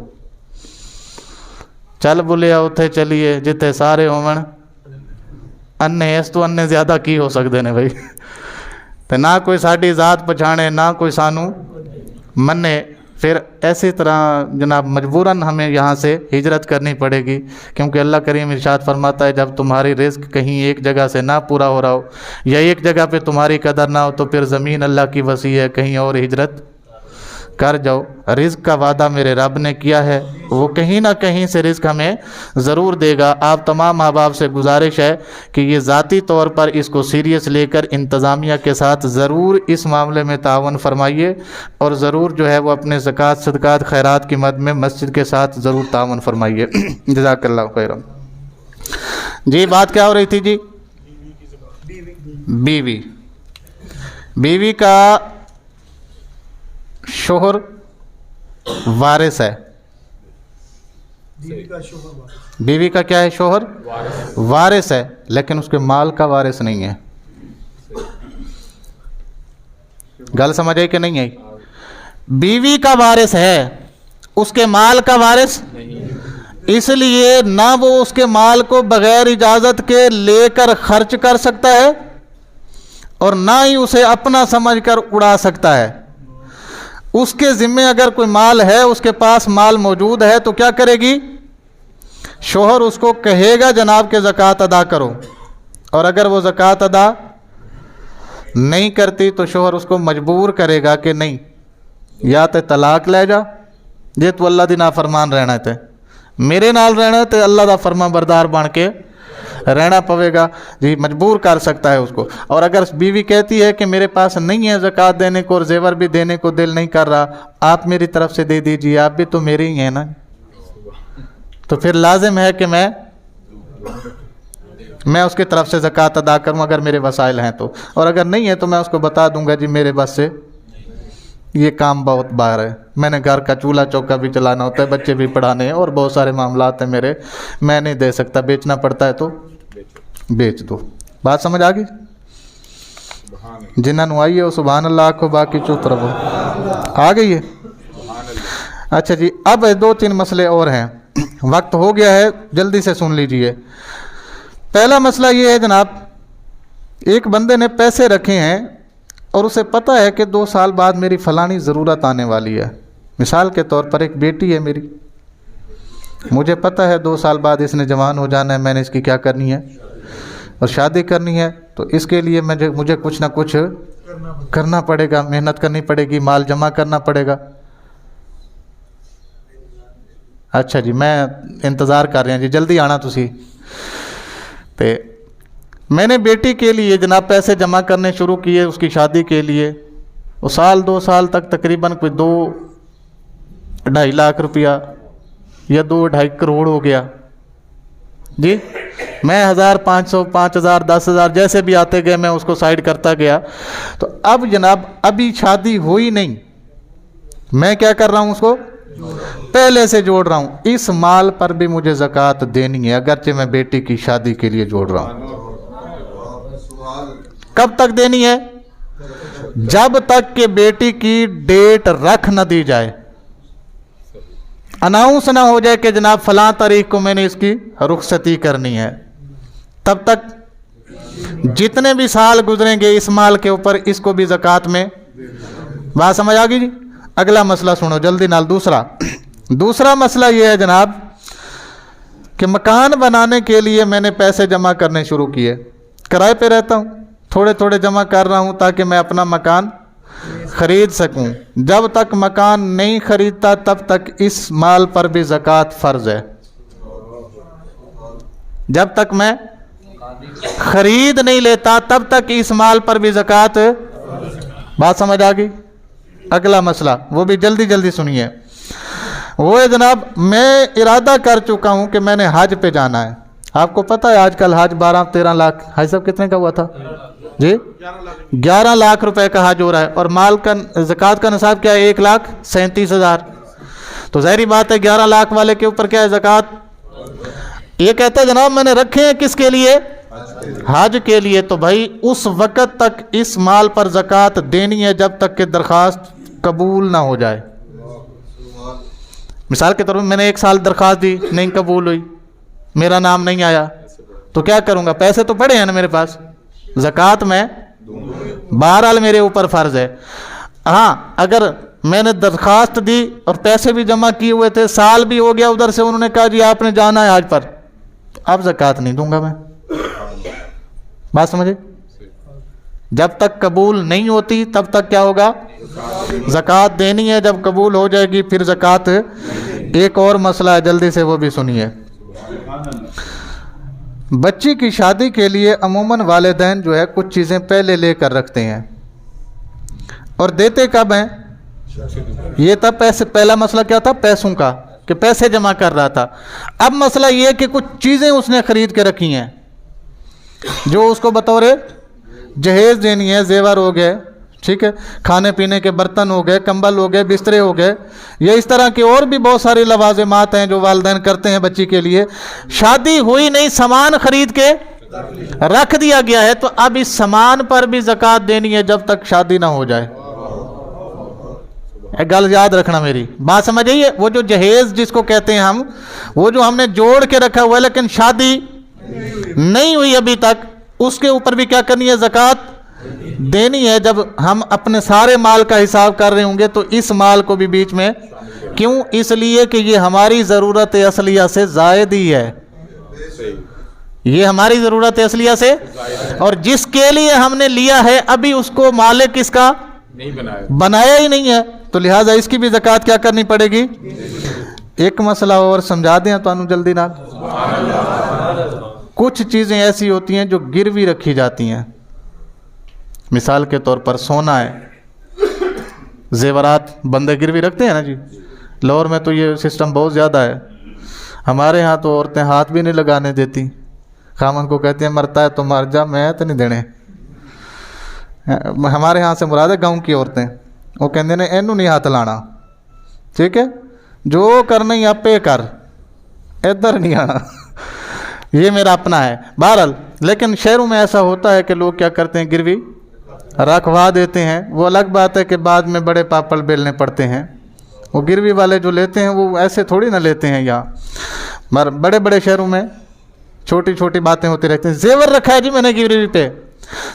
چل بولیا اتھے چلیے جتے سارے ہومن انے، اس تو انے زیادہ کی ہو سکتے ہیں بھائی۔ تو نہ کوئی ساڈی ذات پچھانے، نہ کوئی سانو منے، پھر ایسی طرح جناب مجبوراً ہمیں یہاں سے ہجرت کرنی پڑے گی، کیونکہ اللہ کریم ارشاد فرماتا ہے جب تمہاری رزق کہیں ایک جگہ سے نہ پورا ہو رہا ہو یا ایک جگہ پہ تمہاری قدر نہ ہو تو پھر زمین اللہ کی وسیع ہے، کہیں اور ہجرت کر جاؤ۔ رزق کا وعدہ میرے رب نے کیا ہے، وہ کہیں نہ کہیں سے رزق ہمیں ضرور دے گا۔ آپ تمام احباب سے گزارش ہے کہ یہ ذاتی طور پر اس کو سیریس لے کر انتظامیہ کے ساتھ ضرور اس معاملے میں تعاون فرمائیے، اور ضرور جو ہے وہ اپنے زکوٰۃ صدقات خیرات کی مد میں مسجد کے ساتھ ضرور تعاون فرمائیے۔ جزاک اللہ خیرا۔ جی بات کیا ہو رہی تھی جی؟ بیوی کا شوہر وارث ہے۔ بیوی کا کیا ہے؟ شوہر وارث ہے، لیکن اس کے مال کا وارث نہیں ہے۔ گل سمجھ آئی کہ نہیں آئی؟ بیوی کا وارث ہے، اس کے مال کا وارث اس لیے نہ وہ اس کے مال کو بغیر اجازت کے لے کر خرچ کر سکتا ہے اور نہ ہی اسے اپنا سمجھ کر اڑا سکتا ہے۔ اس کے ذمے اگر کوئی مال ہے، اس کے پاس مال موجود ہے تو کیا کرے گی؟ شوہر اس کو کہے گا جناب کہ زکوٰۃ ادا کرو، اور اگر وہ زکوٰۃ ادا نہیں کرتی تو شوہر اس کو مجبور کرے گا کہ نہیں، یا تے طلاق لے جا، جے تو اللہ دی نافرمان رہنا تے میرے نال رہنا تے اللہ دا فرما بردار بن کے رہنا پوے گا جی، مجبور کر سکتا ہے اس کو۔ اور اگر بیوی کہتی ہے کہ میرے پاس نہیں ہے زکوٰۃ دینے کو اور زیور بھی دینے کو دل نہیں کر رہا، آپ میری طرف سے دے دیجیے، آپ بھی تو میرے ہی ہیں نا، تو پھر لازم ہے کہ میں اس کی طرف سے زکوٰۃ ادا کروں اگر میرے وسائل ہیں تو، اور اگر نہیں ہے تو میں اس کو بتا دوں گا جی میرے بس سے یہ کام بہت باہر ہے، میں نے گھر کا چولہا چوکا بھی چلانا ہوتا ہے، بچے بھی پڑھانے ہیں اور بہت سارے معاملات ہیں میرے، میں نہیں دے سکتا، بیچنا پڑتا ہے تو بیچ دو۔ بات سمجھ آ گئی؟ جنہاں نو آئی ہے وہ سبحان اللہ آکھو، باقی چپ رہو۔ آ گئی ہے؟ اچھا جی، اب 2-3 مسئلے اور ہیں، وقت ہو گیا ہے، جلدی سے سن لیجئے۔ پہلا مسئلہ یہ ہے جناب، ایک بندے نے پیسے رکھے ہیں اور اسے پتہ ہے کہ 2 سال بعد میری فلانی ضرورت آنے والی ہے۔ مثال کے طور پر ایک بیٹی ہے میری، مجھے پتہ ہے 2 سال بعد اس نے جوان ہو جانا ہے، میں نے اس کی کیا کرنی ہے اور شادی کرنی ہے، تو اس کے لیے مجھے کچھ نہ کچھ کرنا پڑے گا، محنت کرنی پڑے گی، مال جمع کرنا پڑے گا۔ اچھا جی، میں انتظار کر رہے ہیں جی، جلدی آنا تسی۔ تے میں نے بیٹی کے لیے جناب پیسے جمع کرنے شروع کیے اس کی شادی کے لیے، وہ 2 سال تک تقریباً کوئی 2-2.5 لاکھ روپیہ یا 2-2.5 کروڑ ہو گیا جی۔ میں 1,500 5,000 10,000 جیسے بھی آتے گئے میں اس کو سائڈ کرتا گیا۔ تو اب جناب ابھی شادی ہوئی نہیں، میں کیا کر رہا ہوں، اس کو پہلے سے جوڑ رہا ہوں، اس مال پر بھی مجھے زکوٰۃ دینی ہے اگرچہ میں بیٹی کی شادی کے لیے جوڑ رہا ہوں۔ کب تک دینی ہے؟ جب تک کہ بیٹی کی ڈیٹ رکھ نہ دی جائے، اناؤنس نہ ہو جائے کہ جناب فلاں تاریخ کو میں نے اس کی رخصتی کرنی ہے، تب تک جتنے بھی سال گزریں گے اس مال کے اوپر اس کو بھی زکوٰۃ میں۔ بات سمجھ آ گئی جی؟ اگلا مسئلہ سنو جلدی نال۔ دوسرا مسئلہ یہ ہے جناب کہ مکان بنانے کے لیے میں نے پیسے جمع کرنے شروع کیے، کرائے پہ رہتا ہوں، تھوڑے تھوڑے جمع کر رہا ہوں تاکہ میں اپنا مکان خرید سکوں۔ جب تک مکان نہیں خریدتا تب تک اس مال پر بھی زکوٰۃ فرض ہے، جب تک میں خرید نہیں لیتا تب تک اس مال پر بھی زکوٰۃ۔ بات سمجھ آ گئی؟ اگلا مسئلہ وہ بھی جلدی جلدی سنیے، وہ ہے جناب میں ارادہ کر چکا ہوں کہ میں نے حج پہ جانا ہے۔ آپ کو پتہ ہے آج کل حج 12-13 لاکھ، حج صاحب کتنے کا ہوا تھا جی؟ 11 لاکھ روپے کا حج ہو رہا ہے، اور مال کا زکوٰۃ کا نصاب کیا ہے؟ 1,37,000۔ تو ظاہری بات ہے 11 لاکھ والے کے اوپر کیا ہے؟ زکوٰۃ۔ یہ کہتا ہے جناب میں نے رکھے ہیں کس کے لیے؟ حج کے لیے۔ تو بھائی اس وقت تک اس مال پر زکوٰۃ دینی ہے جب تک کہ درخواست قبول نہ ہو جائے۔ مثال کے طور پر میں نے 1 سال درخواست دی، نہیں قبول ہوئی، میرا نام نہیں آیا، تو کیا کروں گا؟ پیسے تو پڑے ہیں نا میرے پاس، زکوٰۃ میں بہرحال میرے اوپر فرض ہے۔ ہاں اگر میں نے درخواست دی اور پیسے بھی جمع کیے ہوئے تھے, سال بھی ہو گیا, ادھر سے انہوں نے کہا جی آپ نے جانا ہے آج پر, اب زکوٰۃ نہیں دوں گا میں. بات سمجھے؟ جب تک قبول نہیں ہوتی تب تک کیا ہوگا؟ زکوٰۃ دینی ہے. جب قبول ہو جائے گی پھر زکوٰۃ. ایک اور مسئلہ ہے, جلدی سے وہ بھی سنیے. بچی کی شادی کے لیے عموماً والدین جو ہے کچھ چیزیں پہلے لے کر رکھتے ہیں اور دیتے کب ہیں؟ یہ تھا پیسے. پہلا مسئلہ کیا تھا؟ پیسوں کا, کہ پیسے جمع کر رہا تھا. اب مسئلہ یہ کہ کچھ چیزیں اس نے خرید کے رکھی ہیں جو اس کو بطور جہیز دینی ہے. زیور ہو گئے, ٹھیک ہے, کھانے پینے کے برتن ہو گئے, کمبل ہو گئے, بسترے ہو گئے, یا اس طرح کے اور بھی بہت سارے لوازمات ہیں جو والدین کرتے ہیں بچی کے لیے. شادی ہوئی نہیں, سامان خرید کے رکھ دیا گیا ہے, تو اب اس سامان پر بھی زکوٰۃ دینی ہے جب تک شادی نہ ہو جائے. ایک گل یاد رکھنا میری بات, سمجھ آئیے؟ وہ جو جہیز جس کو کہتے ہیں ہم, وہ جو ہم نے جوڑ کے رکھا ہوا ہے لیکن شادی نہیں ہوئی ابھی تک, اس کے اوپر بھی کیا کرنی ہے؟ زکوٰۃ دینی ہے. جب ہم اپنے سارے مال کا حساب کر رہے ہوں گے تو اس مال کو بھی بیچ میں, کیوں؟ اس لیے کہ یہ ہماری ضرورت اصلیہ سے زائد ہی ہے. یہ ہماری ضرورت اصلیہ سے, اور جس کے لیے ہم نے لیا ہے ابھی اس کو مالک اس کا بنایا ہی نہیں ہے, تو لہٰذا اس کی بھی زکوٰۃ کیا کرنی پڑے گی. ایک مسئلہ اور سمجھا دیں تو انو جلدی نہ. کچھ چیزیں ایسی ہوتی ہیں جو گروی رکھی جاتی ہیں. مثال کے طور پر سونا ہے, زیورات بندے گروی رکھتے ہیں نا جی. لاہور میں تو یہ سسٹم بہت زیادہ ہے. ہمارے ہاں تو عورتیں ہاتھ بھی نہیں لگانے دیتی. خامن کو کہتے ہیں مرتا ہے تو مر جا, میں تو نہیں دینے. ہمارے ہاں سے مراد ہے گاؤں کی عورتیں, وہ کہتے ہیں اینو نہیں ہاتھ لانا, ٹھیک ہے, جو کرنا ہی آپ پہ کر, ادھر نہیں آنا. یہ میرا اپنا ہے. بہرحال لیکن شہروں میں ایسا ہوتا ہے کہ لوگ کیا کرتے ہیں, گروی رکھوا دیتے ہیں. وہ الگ بات ہے کہ بعد میں بڑے پاپڑ بیلنے پڑتے ہیں. وہ گروی والے جو لیتے ہیں وہ ایسے تھوڑی نہ لیتے ہیں. یہاں بڑے بڑے شہروں میں چھوٹی چھوٹی باتیں ہوتی رہتی ہیں. زیور رکھا ہے جی میں نے گروی پہ,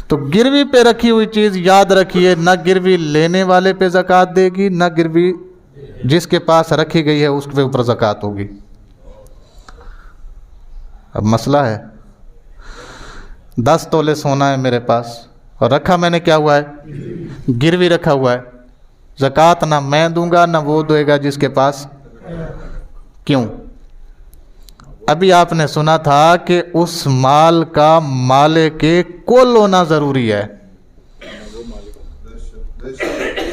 تو گروی پہ رکھی ہوئی چیز یاد رکھیے, نہ گروی لینے والے پہ زکوٰۃ دے گی, نہ گروی جس کے پاس رکھی گئی ہے اس کے اوپر زکوٰۃ ہوگی. اب مسئلہ ہے, 10 تولے سونا ہے میرے پاس اور رکھا میں نے کیا ہوا ہے, گروی رکھا ہوا ہے. زکوٰۃ نہ میں دوں گا نہ وہ دے گا جس کے پاس. کیوں؟ ابھی آپ نے سنا تھا کہ اس مال کا مالک کل ہونا ضروری ہے.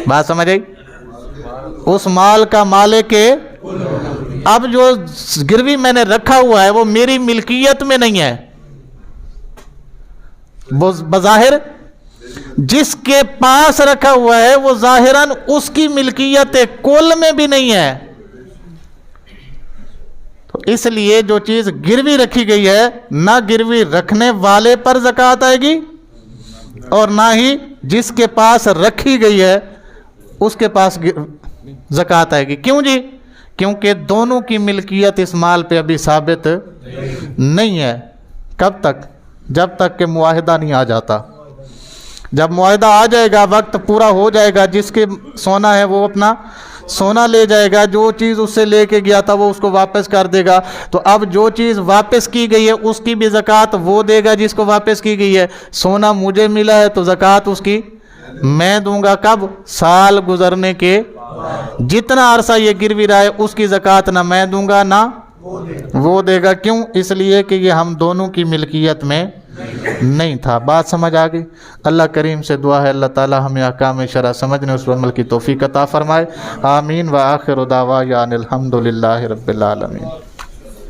بات سمجھ آئی؟ اس مال کا مالک. اب جو گروی میں نے رکھا ہوا ہے وہ میری ملکیت میں نہیں ہے. بظاہر جس کے پاس رکھا ہوا ہے وہ ظاہراً اس کی ملکیت کل میں بھی نہیں ہے. تو اس لیے جو چیز گروی رکھی گئی ہے, نہ گروی رکھنے والے پر زکوٰۃ آئے گی اور نہ ہی جس کے پاس رکھی گئی ہے اس کے پاس زکوٰۃ آئے گی. کیوں جی؟ کیونکہ دونوں کی ملکیت اس مال پہ ابھی ثابت نہیں ہے. کب تک؟ جب تک کہ معاہدہ نہیں آ جاتا. جب معاہدہ آ جائے گا, وقت پورا ہو جائے گا, جس کے سونا ہے وہ اپنا سونا لے جائے گا, جو چیز اس سے لے کے گیا تھا وہ اس کو واپس کر دے گا. تو اب جو چیز واپس کی گئی ہے اس کی بھی زکوٰۃ وہ دے گا جس کو واپس کی گئی ہے. سونا مجھے ملا ہے تو زکوٰۃ اس کی میں دوں گا. کب؟ سال گزرنے کے. جتنا عرصہ یہ گروی رہا ہے اس کی زکوٰۃ نہ میں دوں گا نہ وہ دے گا. کیوں؟ اس لیے کہ یہ ہم دونوں کی ملکیت میں نہیں تھا. بات سمجھ آ گئی؟ اللہ کریم سے دعا ہے اللہ تعالی ہمیں احکام شرع سمجھنے اس عمل کی توفیق عطا فرمائے. آمین. وآخر دعوانا الحمد للہ رب العالمین.